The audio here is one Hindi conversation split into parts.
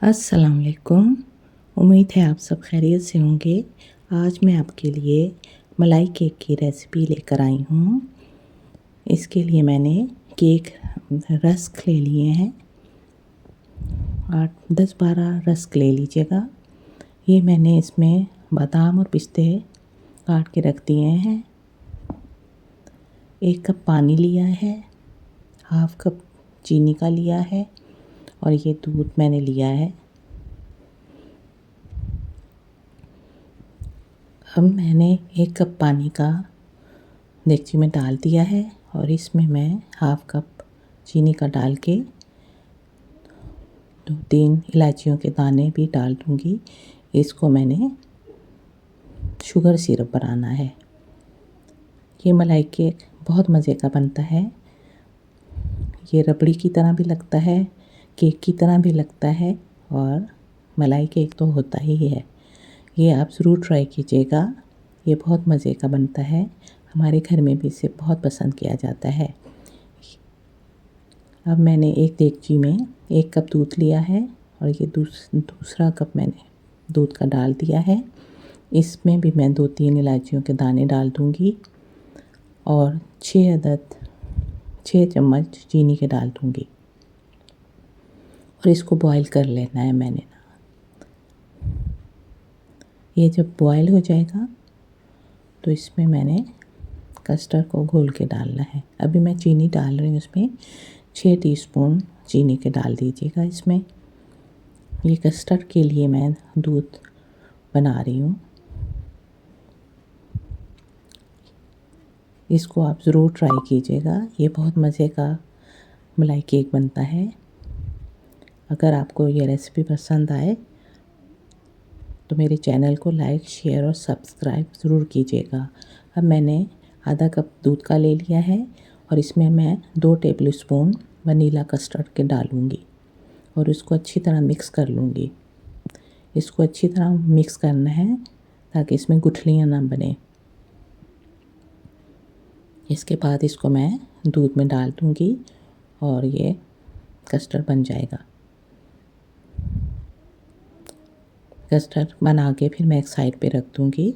अस्सलाम वालेकुम। उम्मीद है आप सब खैरियत से होंगे। आज मैं आपके लिए मलाई केक की रेसिपी लेकर आई हूँ। इसके लिए मैंने केक रस्क ले लिए हैं। 8-10-12 रस्क ले लीजिएगा। ये मैंने इसमें बादाम और पिस्ते काट के रख दिए हैं। 1 कप पानी लिया है, हाफ कप चीनी का लिया है और ये दूध मैंने लिया है। अब मैंने 1 कप पानी का डेगची में डाल दिया है और इसमें मैं हाफ कप चीनी का डाल के 2-3 इलायचियों के दाने भी डाल दूँगी। इसको मैंने शुगर सिरप बनाना है। ये मलाई केक बहुत मज़े का बनता है। ये रबड़ी की तरह भी लगता है, केक की तरह भी लगता है और मलाई केक तो होता ही है। ये आप ज़रूर ट्राई कीजिएगा। ये बहुत मज़े का बनता है। हमारे घर में भी इसे बहुत पसंद किया जाता है। अब मैंने एक देगची में 1 कप दूध लिया है और ये दूसरा कप मैंने दूध का डाल दिया है। इसमें भी मैं 2-3 इलायचियों के दाने डाल दूँगी और 6 चम्मच चीनी के डाल दूँगी और इसको बॉईल कर लेना है मैंने। ये जब बॉईल हो जाएगा तो इसमें मैंने कस्टर्ड को घोल के डालना है। अभी मैं चीनी डाल रही हूँ, उसमें 6 टीस्पून चीनी के डाल दीजिएगा इसमें। ये कस्टर्ड के लिए मैं दूध बना रही हूँ। इसको आप ज़रूर ट्राई कीजिएगा। ये बहुत मज़े का मलाई केक बनता है। अगर आपको ये रेसिपी पसंद आए तो मेरे चैनल को लाइक, शेयर और सब्सक्राइब ज़रूर कीजिएगा। अब मैंने आधा कप दूध का ले लिया है और इसमें मैं 2 टेबलस्पून वनीला कस्टर्ड के डालूँगी और इसको अच्छी तरह मिक्स कर लूँगी। इसको अच्छी तरह मिक्स करना है ताकि इसमें गुठलियाँ ना बने। इसके बाद इसको मैं दूध में डाल दूँगी और ये कस्टर्ड बन जाएगा। कस्टर्ड बना के फिर मैं एक साइड पे रख दूँगी।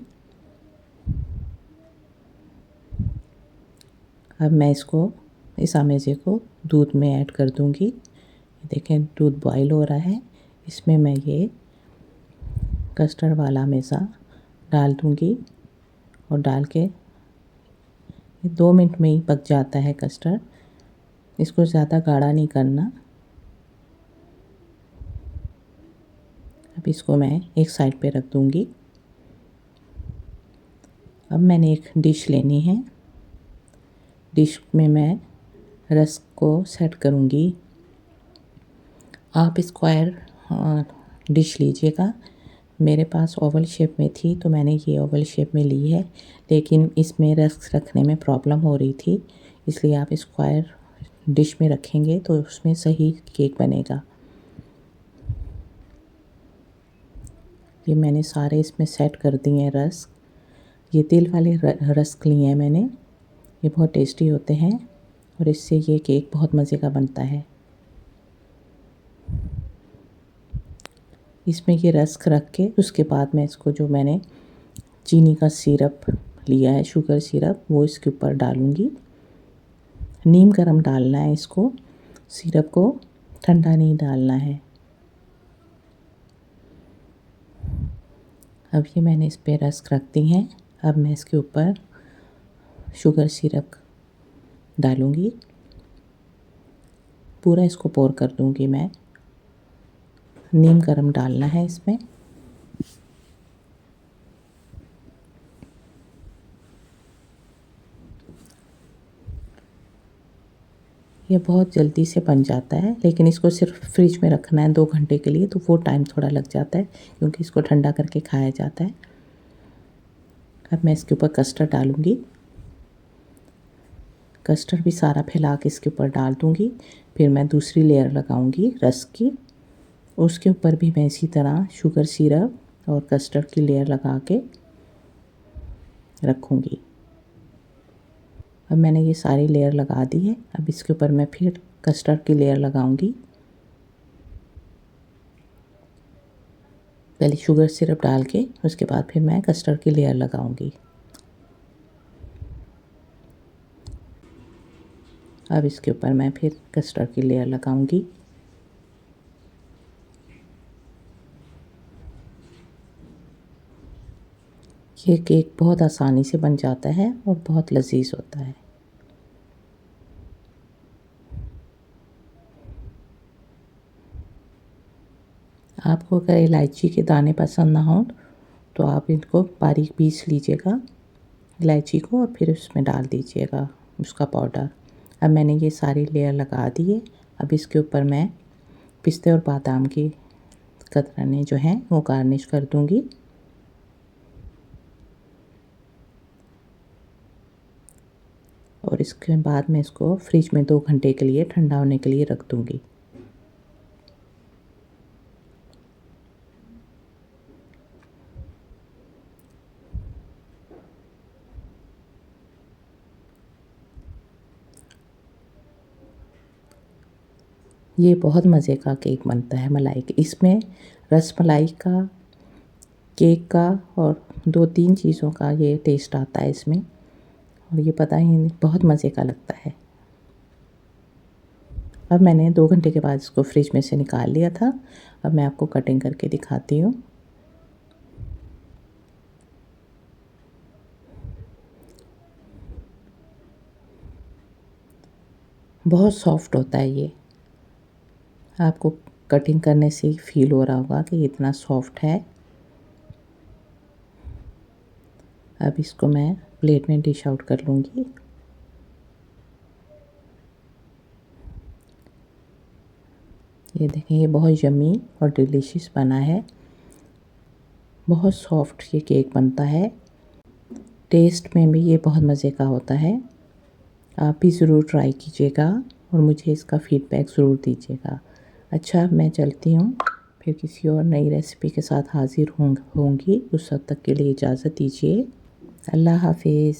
अब मैं इसको इस आमेज़े को दूध में ऐड कर दूँगी। देखें दूध बॉईल हो रहा है। इसमें मैं ये कस्टर्ड वाला आमेज़ा डाल दूँगी और डाल के 2 मिनट में ही पक जाता है कस्टर्ड। इसको ज़्यादा गाढ़ा नहीं करना। अब इसको मैं एक साइड पे रख दूँगी। अब मैंने एक डिश लेनी है। डिश में मैं रस्क को सेट करूँगी। आप स्क्वायर डिश लीजिएगा। मेरे पास ओवल शेप में थी तो मैंने ये ओवल शेप में ली है, लेकिन इसमें रस्क रखने में प्रॉब्लम हो रही थी, इसलिए आप स्क्वायर डिश में रखेंगे तो उसमें सही केक बनेगा। ये मैंने सारे इसमें सेट कर दिए हैं रस्क। ये तिल वाले रस्क लिए हैं मैंने। ये बहुत टेस्टी होते हैं और इससे ये केक बहुत मज़े का बनता है। इसमें ये रस्क रख के उसके बाद मैं इसको जो मैंने चीनी का सिरप लिया है, शुगर सिरप, वो इसके ऊपर डालूँगी। नीम गर्म डालना है इसको, सिरप को ठंडा नहीं डालना है। अब ये मैंने इस पे रस्क रख दी हैं। अब मैं इसके ऊपर शुगर सिरप डालूँगी। पूरा इसको पोर कर दूँगी मैं। नीम गर्म डालना है इसमें। ये बहुत जल्दी से बन जाता है, लेकिन इसको सिर्फ फ्रिज में रखना है 2 घंटे के लिए, तो वो टाइम थोड़ा लग जाता है क्योंकि इसको ठंडा करके खाया जाता है। अब मैं इसके ऊपर कस्टर्ड डालूँगी। कस्टर्ड भी सारा फैला के इसके ऊपर डाल दूँगी। फिर मैं दूसरी लेयर लगाऊँगी रस्क की। उसके ऊपर भी मैं इसी तरह शुगर सिरप और कस्टर्ड की लेयर लगा के रखूँगी। अब मैंने ये सारी लेयर लगा दी है। अब इसके ऊपर मैं फिर कस्टर्ड की लेयर लगाऊंगी। पहले शुगर सिरप डाल के उसके बाद फिर मैं कस्टर्ड की लेयर लगाऊंगी। अब इसके ऊपर मैं फिर कस्टर्ड की लेयर लगाऊंगी। ये केक बहुत आसानी से बन जाता है और बहुत लजीज होता है। आपको अगर इलायची के दाने पसंद ना हो तो आप इनको बारीक पीस लीजिएगा इलायची को और फिर उसमें डाल दीजिएगा उसका पाउडर। अब मैंने ये सारी लेयर लगा दी है। अब इसके ऊपर मैं पिस्ते और बादाम की कतरने जो हैं वो गार्निश कर दूंगी। और इसके बाद मैं इसको फ्रिज में 2 घंटे के लिए ठंडा होने के लिए रख दूंगी। ये बहुत मज़े का केक बनता है मलाई के। इसमें रस मलाई का, केक का और 2-3 चीज़ों का ये टेस्ट आता है इसमें और ये पता ही नहीं बहुत मज़े का लगता है। अब मैंने 2 घंटे के बाद इसको फ्रिज में से निकाल लिया था। अब मैं आपको कटिंग करके दिखाती हूँ। बहुत सॉफ्ट होता है ये। आपको कटिंग करने से ही फील हो रहा होगा कि इतना सॉफ्ट है। अब इसको मैं प्लेट में डिश आउट कर लूँगी। ये देखें ये बहुत यम्मी और डिलीशियस बना है। बहुत सॉफ्ट ये केक बनता है। टेस्ट में भी ये बहुत मज़े का होता है। आप भी ज़रूर ट्राई कीजिएगा और मुझे इसका फ़ीडबैक ज़रूर दीजिएगा। अच्छा मैं चलती हूँ, फिर किसी और नई रेसिपी के साथ हाज़िर होंगी। उस वक्त तक के लिए इजाज़त दीजिए। अल्लाह हाफ़िज़।